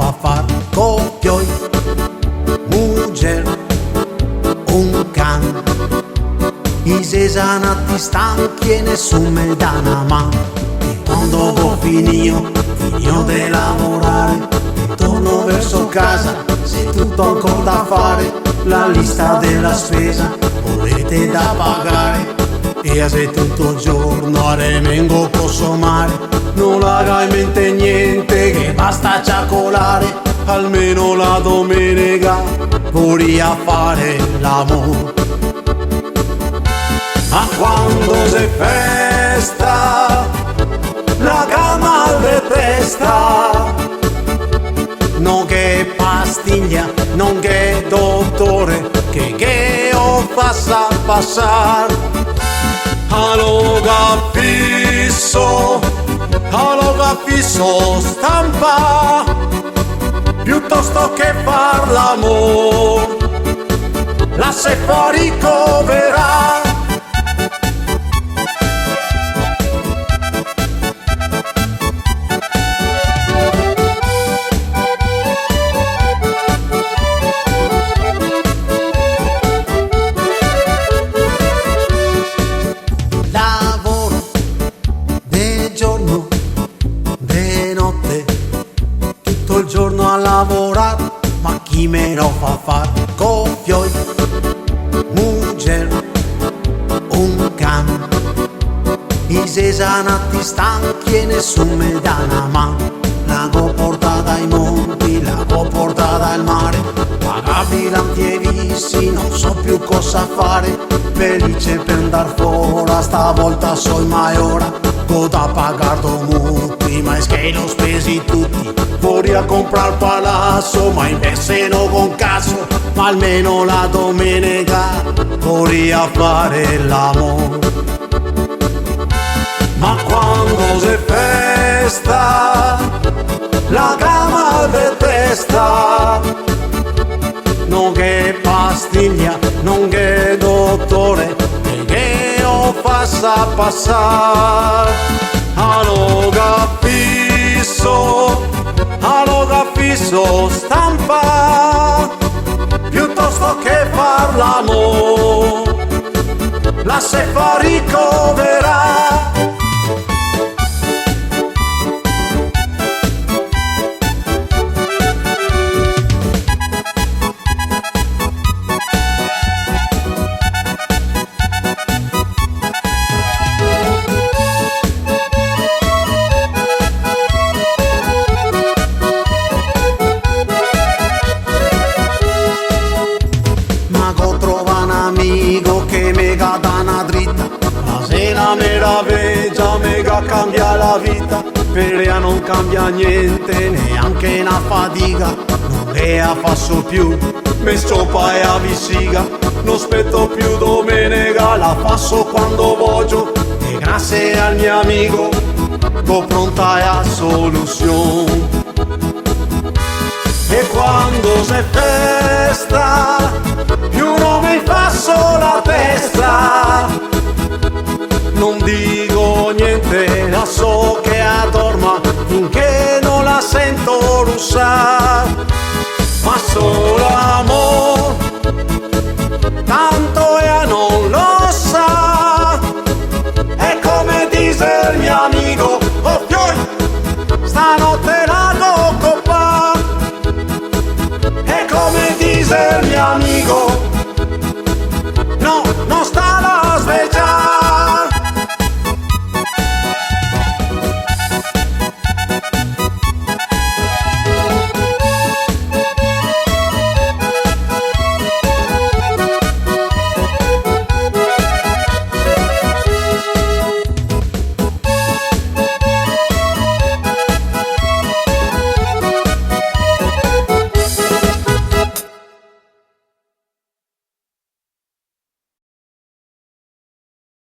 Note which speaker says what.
Speaker 1: fa far copioi, mujer, un can. I sesanati stanchi e nessun me dà una mano. E quando ho finito di lavorare e torno verso casa, c'è tutto ancora da fare, la lista della spesa, volete da pagare. E se tutto il giorno remengo posso mare, non haga in mente niente che basta ciacolare, almeno la domenica vorrei fare l'amore. Ma quando c'è festa, la cama detesta, non che pastiglia, non che dottore, che ho passa passare. Aloga fisso stampa, piuttosto che far l'amore, la se fa ricoverà. Tutto il giorno a lavorare, ma chi me lo fa far copioi, mujer, un can. I sesanati stanchi e nessun me dà una mano, la go portata ai monti, la go portata al mare, pagabilanti e vizi, non so più cosa fare, felice per andar fuori, stavolta soy maiora, go da pagar do mutui, ma es che lo spesi tutti, fuori a comprar palazzo, ma invece no con caso, ma almeno la domenica fuori a fare l'amore. Ma quando c'è festa, la cama detesta, non che pastiglia, non che dottore, che ho passa passare. Aloga fisso stampa, piuttosto che far l'amore, la se fa ricoverà. Che mega da una dritta, ma se la meraviglia mega cambia la vita, per ea non cambia niente, neanche una fatica, non è a passo più, me stoppa e a visiga, non aspetto più domenica, la passo quando voglio, e grazie al mio amico, go pronta a soluzione. E quando c'è festa, più non mi fa sola testa, non dico niente, la so che addorma finché non la sento russare, ma sola